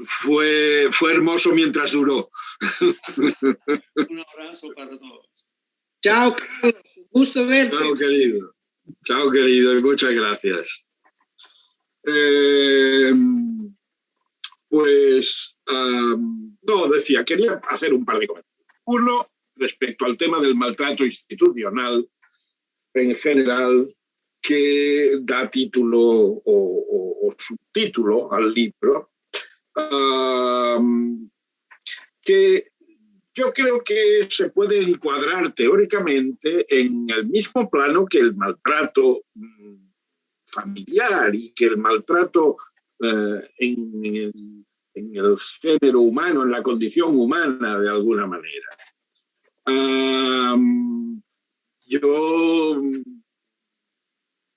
fue hermoso mientras duró. Un abrazo para todos. Chao, Carlos. Gusto verte. Chao, querido. Chao, querido, y muchas gracias. No, decía, quería hacer un par de comentarios. Uno, respecto al tema del maltrato institucional en general, que da título o subtítulo al libro, que yo creo que se puede encuadrar teóricamente en el mismo plano que el maltrato familiar y que el maltrato en el género humano, en la condición humana, de alguna manera. Yo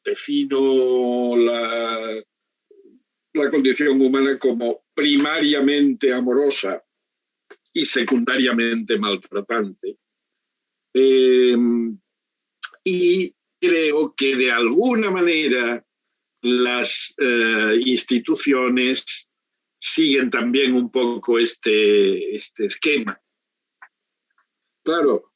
defino la condición humana como primariamente amorosa y secundariamente maltratante. Y creo que de alguna manera las instituciones siguen también un poco este esquema. Claro,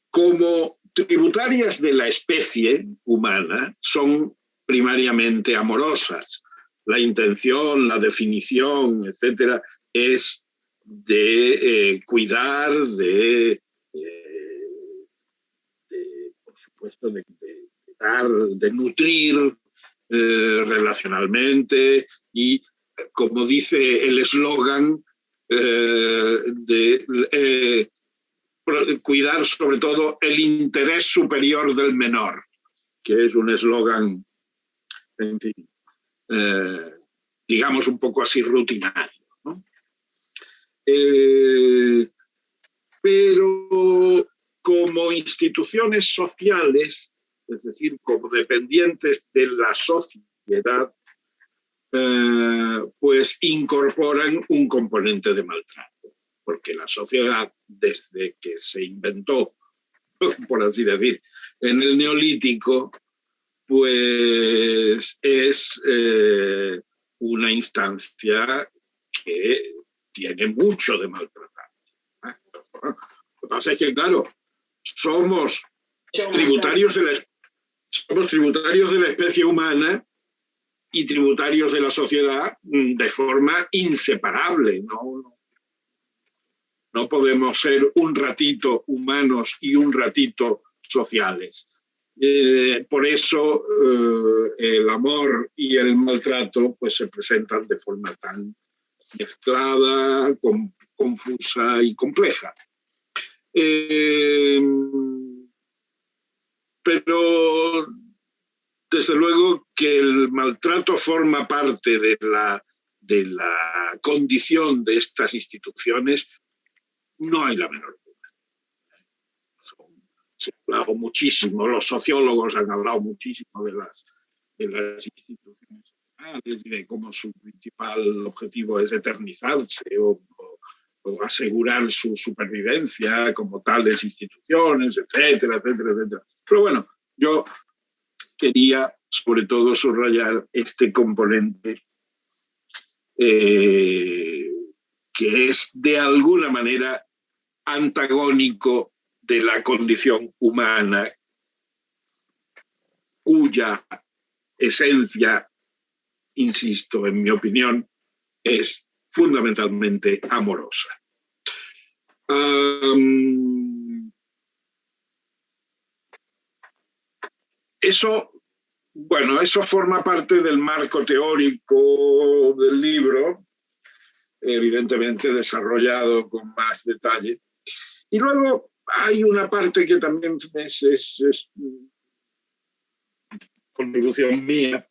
como tributarias de la especie humana, son primariamente amorosas. La intención, la definición, etcétera, es de cuidar, por supuesto, de dar, de nutrir relacionalmente y, como dice el eslogan, cuidar sobre todo el interés superior del menor, que es un eslogan, en fin, digamos un poco así rutinario, ¿no? Pero como instituciones sociales, es decir, como dependientes de la sociedad, pues incorporan un componente de maltrato, porque la sociedad, desde que se inventó, por así decir, en el Neolítico, pues es una instancia que tiene mucho de maltratante. Lo que pasa es que, claro, somos tributarios de la especie humana y tributarios de la sociedad de forma inseparable. No podemos ser un ratito humanos y un ratito sociales. Por eso el amor y el maltrato pues, se presentan de forma tan mezclada, confusa y compleja. Pero desde luego que el maltrato forma parte de la condición de estas instituciones, no hay la menor duda. Se ha hablado muchísimo, los sociólogos han hablado muchísimo de las instituciones sociales y de cómo su principal objetivo es eternizarse o asegurar su supervivencia como tales instituciones, etcétera, etcétera, etcétera. Pero bueno, yo quería sobre todo subrayar este componente que es de alguna manera antagónico de la condición humana, cuya esencia insisto, en mi opinión, es fundamentalmente amorosa. Eso forma parte del marco teórico del libro, evidentemente desarrollado con más detalle. Y luego hay una parte que también es contribución mía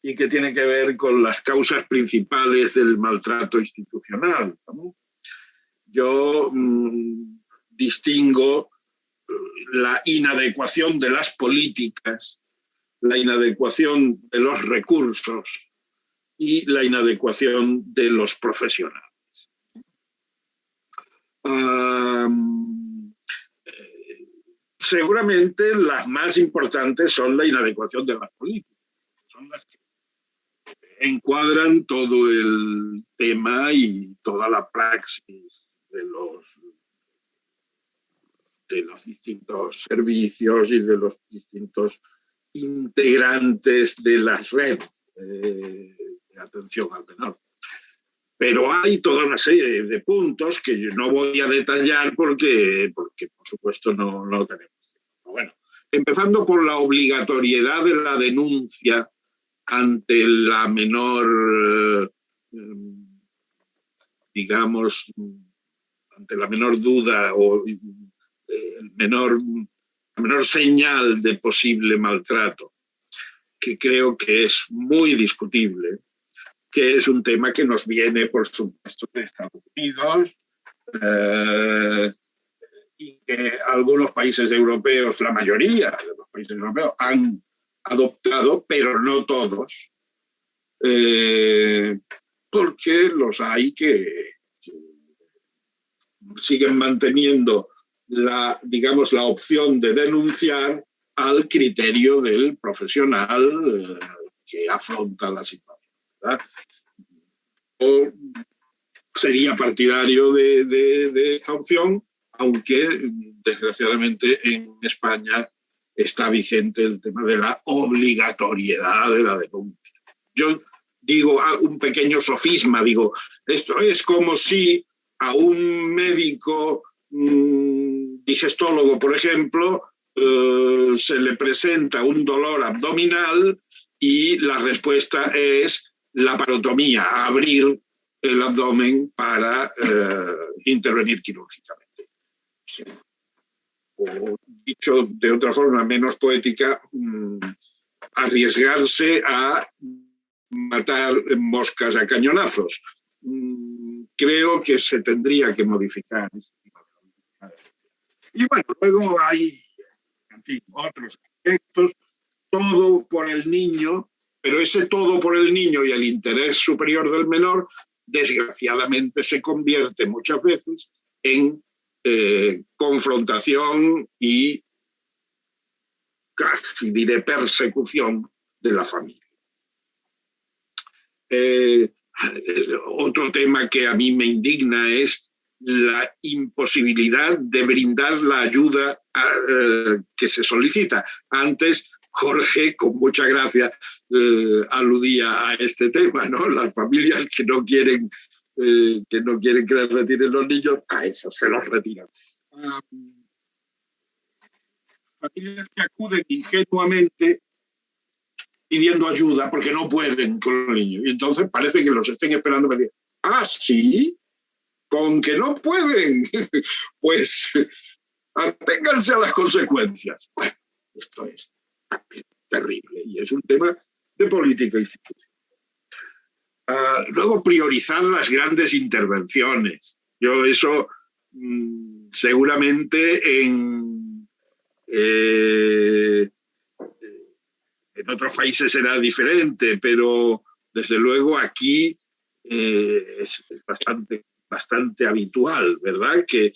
y que tiene que ver con las causas principales del maltrato institucional, ¿no? Yo distingo la inadecuación de las políticas, la inadecuación de los recursos y la inadecuación de los profesionales. Seguramente las más importantes son la inadecuación de las políticas, son las que encuadran todo el tema y toda la praxis de los distintos servicios y de los distintos integrantes de las redes de atención al menor. Pero hay toda una serie de puntos que yo no voy a detallar porque por supuesto, no tenemos. Bueno, empezando por la obligatoriedad de la denuncia ante la menor, digamos, ante la menor duda o la menor señal de posible maltrato, que creo que es muy discutible, que es un tema que nos viene, por supuesto, de Estados Unidos, y que algunos países europeos, la mayoría de los países europeos, han adoptado, pero no todos, porque los hay que siguen manteniendo la opción de denunciar al criterio del profesional que afronta la situación, ¿verdad? O sería partidario de esta opción, aunque desgraciadamente en España está vigente el tema de la obligatoriedad de la denuncia. Yo digo un pequeño sofisma, digo, esto es como si a un médico digestólogo, por ejemplo, se le presenta un dolor abdominal y la respuesta es laparotomía, abrir el abdomen para intervenir quirúrgicamente. O dicho de otra forma menos poética, arriesgarse a matar moscas a cañonazos. Creo que se tendría que modificar. Y bueno, luego hay otros aspectos, todo por el niño, pero ese todo por el niño y el interés superior del menor, desgraciadamente se convierte muchas veces en confrontación y casi diré persecución de la familia. Otro tema que a mí me indigna es la imposibilidad de brindar la ayuda que se solicita. Antes, Jorge, con mucha gracia, aludía a este tema, ¿no? Las familias que no quieren que les retiren los niños, a esas se los retiran. Familias que acuden ingenuamente pidiendo ayuda porque no pueden con los niños. Y entonces parece que los estén esperando para decir, ah, sí, con que no pueden, pues aténganse a las consecuencias. Bueno, esto es terrible y es un tema de política institucional. Luego, priorizar las grandes intervenciones. Yo eso seguramente en otros países será diferente, pero desde luego aquí es bastante habitual, ¿verdad? Que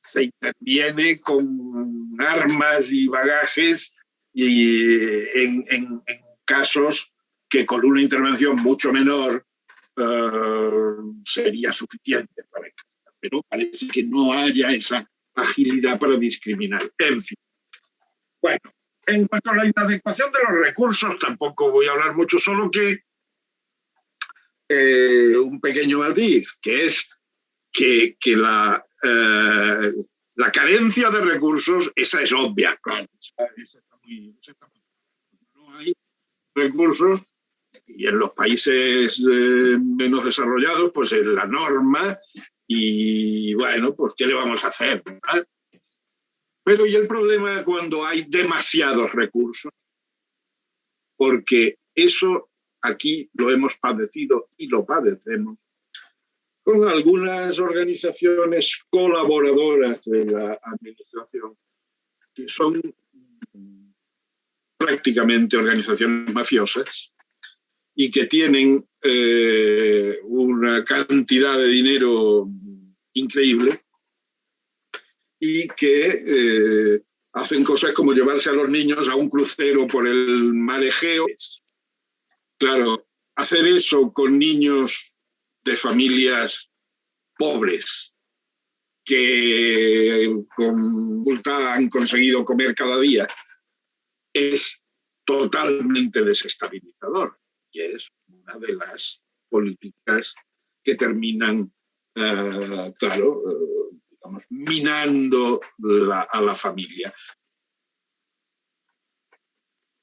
se interviene con armas y bagajes y en casos que con una intervención mucho menor sería suficiente para castigar. Pero parece que no haya esa agilidad para discriminar. En fin. Bueno, En cuanto a la inadecuación de los recursos, tampoco voy a hablar mucho, solo que un pequeño matiz, que es que la carencia de recursos, esa es obvia, claro. Esa está muy, no hay recursos, y en los países menos desarrollados, pues es la norma, y bueno, pues ¿qué le vamos a hacer? ¿Verdad? Pero y el problema cuando hay demasiados recursos, porque eso aquí lo hemos padecido y lo padecemos con algunas organizaciones colaboradoras de la administración, que son prácticamente organizaciones mafiosas y que tienen una cantidad de dinero increíble y que hacen cosas como llevarse a los niños a un crucero por el mar Egeo. Claro, hacer eso con niños de familias pobres que con multa han conseguido comer cada día es totalmente desestabilizador y es una de las políticas que terminan, digamos, minando a la familia.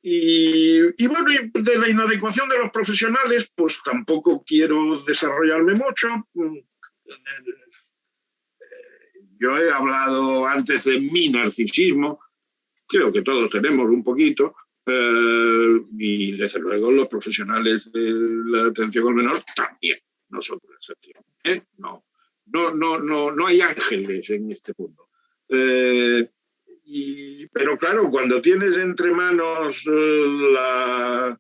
Y bueno, y de la inadecuación de los profesionales, pues tampoco quiero desarrollarme mucho. Yo he hablado antes de mi narcisismo, creo que todos tenemos un poquito, y desde luego los profesionales de la atención al menor también, no son una excepción. No hay ángeles en este mundo. Pero claro, cuando tienes entre manos una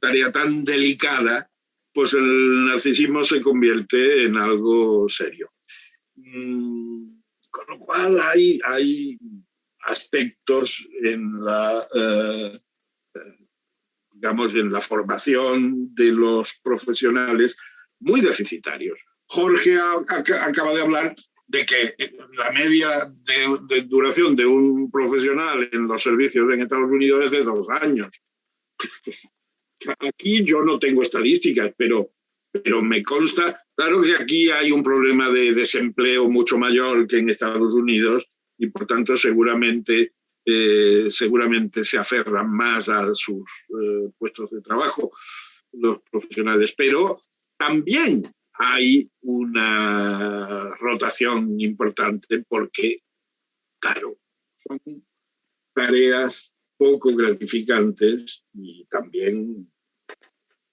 tarea tan delicada, pues el narcisismo se convierte en algo serio. Con lo cual hay aspectos en digamos, en la formación de los profesionales muy deficitarios. Jorge acaba de hablar de que la media de duración de un profesional en los servicios en Estados Unidos es de 2 años. Aquí yo no tengo estadísticas, pero me consta, claro que aquí hay un problema de desempleo mucho mayor que en Estados Unidos y por tanto seguramente se aferran más a sus puestos de trabajo los profesionales, pero también hay una rotación importante porque, claro, son tareas poco gratificantes y también,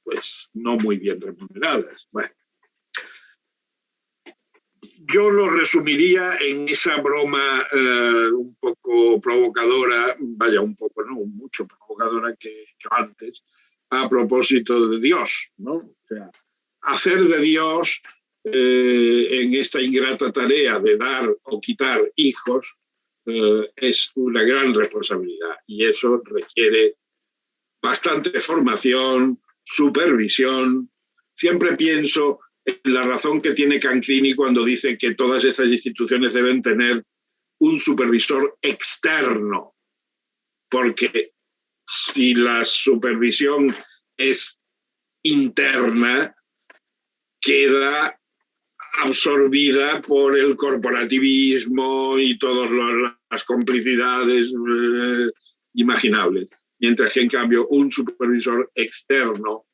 pues, no muy bien remuneradas. Bueno, yo lo resumiría en esa broma un poco provocadora, vaya, un poco, no, mucho provocadora que antes, a propósito de Dios, ¿no? O sea, hacer de Dios en esta ingrata tarea de dar o quitar hijos es una gran responsabilidad y eso requiere bastante formación, supervisión. Siempre pienso en la razón que tiene Cancrini cuando dice que todas estas instituciones deben tener un supervisor externo, porque si la supervisión es interna, queda absorbida por el corporativismo y todas las complicidades imaginables. Mientras que, en cambio, un supervisor externo,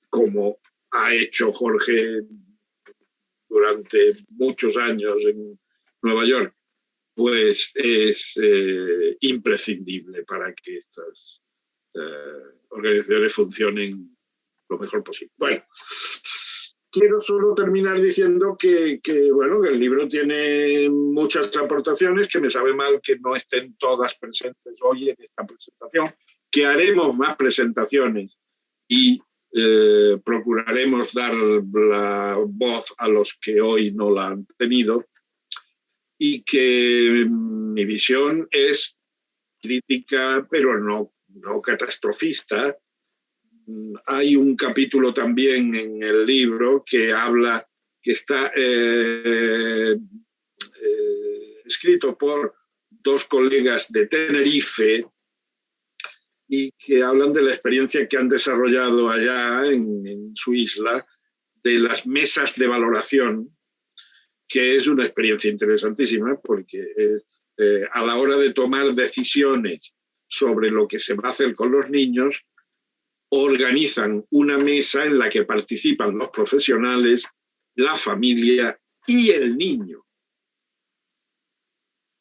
como ha hecho Jorge durante muchos años en Nueva York, pues es imprescindible para que estas organizaciones funcionen lo mejor posible. Bueno, quiero solo terminar diciendo que el libro tiene muchas aportaciones, que me sabe mal que no estén todas presentes hoy en esta presentación, que haremos más presentaciones y procuraremos dar la voz a los que hoy no la han tenido, y que mi visión es crítica, pero no catastrofista. Hay un capítulo también en el libro que habla, que está escrito por dos colegas de Tenerife y que hablan de la experiencia que han desarrollado allá en su isla de las mesas de valoración, que es una experiencia interesantísima porque a la hora de tomar decisiones sobre lo que se va a hacer con los niños, organizan una mesa en la que participan los profesionales, la familia y el niño.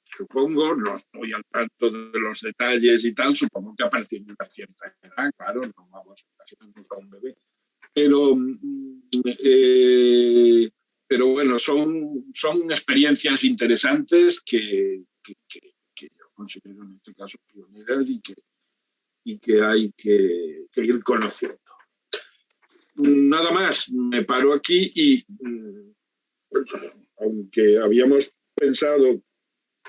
Supongo, no estoy al tanto de los detalles y tal, supongo que a partir de una cierta edad, claro, no vamos a casarnos a un bebé. Pero bueno, son experiencias interesantes que yo considero en este caso pioneras y que hay que ir conociendo. Nada más, me paro aquí y aunque habíamos pensado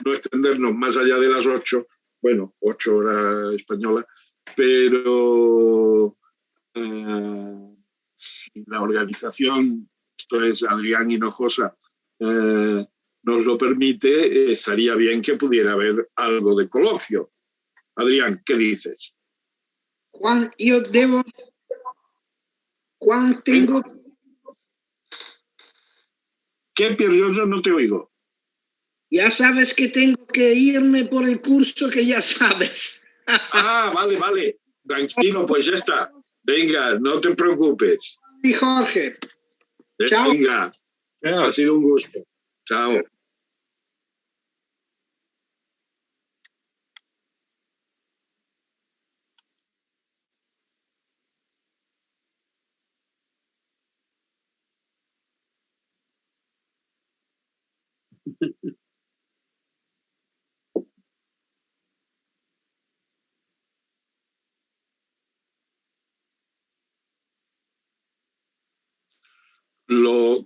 no extendernos más allá de las 8, bueno, 8 horas española, pero si la organización, esto es Adrián Hinojosa, nos lo permite, estaría bien que pudiera haber algo de coloquio. Adrián, ¿qué dices? Juan, Juan, tengo... ¿Qué, Pierre? Yo no te oigo. Ya sabes que tengo que irme por el curso que ya sabes. Ah, vale. Tranquilo, pues ya está. Venga, no te preocupes. Y Jorge. Chao. Venga, ha sido un gusto. Chao.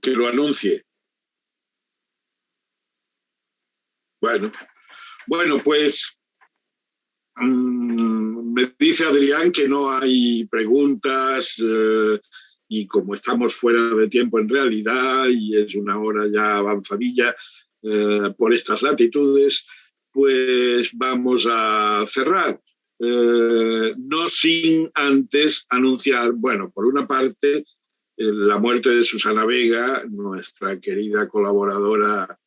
Que lo anuncie. Bueno, pues me dice Adrián que no hay preguntas y como estamos fuera de tiempo en realidad y es una hora ya avanzadilla por estas latitudes, pues vamos a cerrar. No sin antes anunciar, bueno, por una parte, la muerte de Susana Vega, nuestra querida colaboradora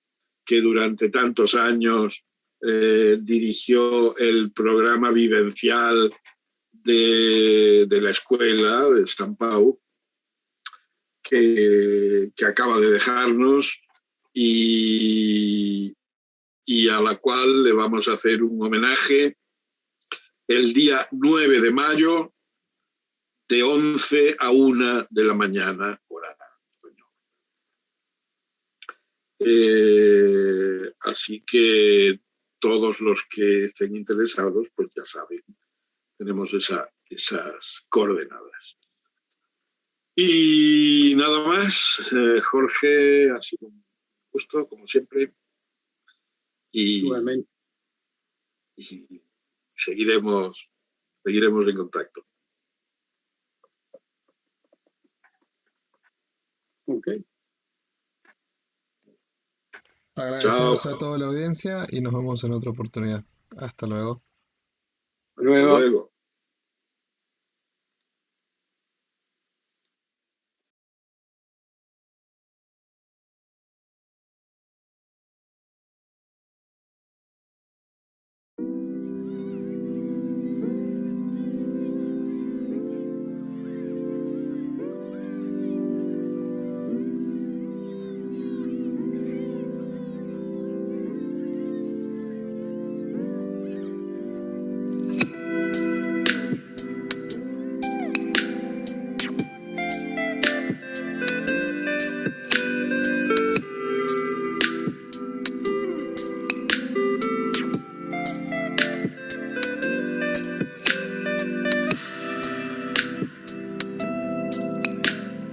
que durante tantos años dirigió el programa vivencial de la escuela de San Pau, que acaba de dejarnos y a la cual le vamos a hacer un homenaje el día 9 de mayo de 11 a 1 de la mañana, hora española. Así que todos los que estén interesados, pues ya saben, tenemos esas coordenadas. Y nada más, Jorge, ha sido un gusto, como siempre. Igualmente. Y seguiremos en contacto. Ok. Agradecemos a toda la audiencia y nos vemos en otra oportunidad. Hasta luego. Hasta luego.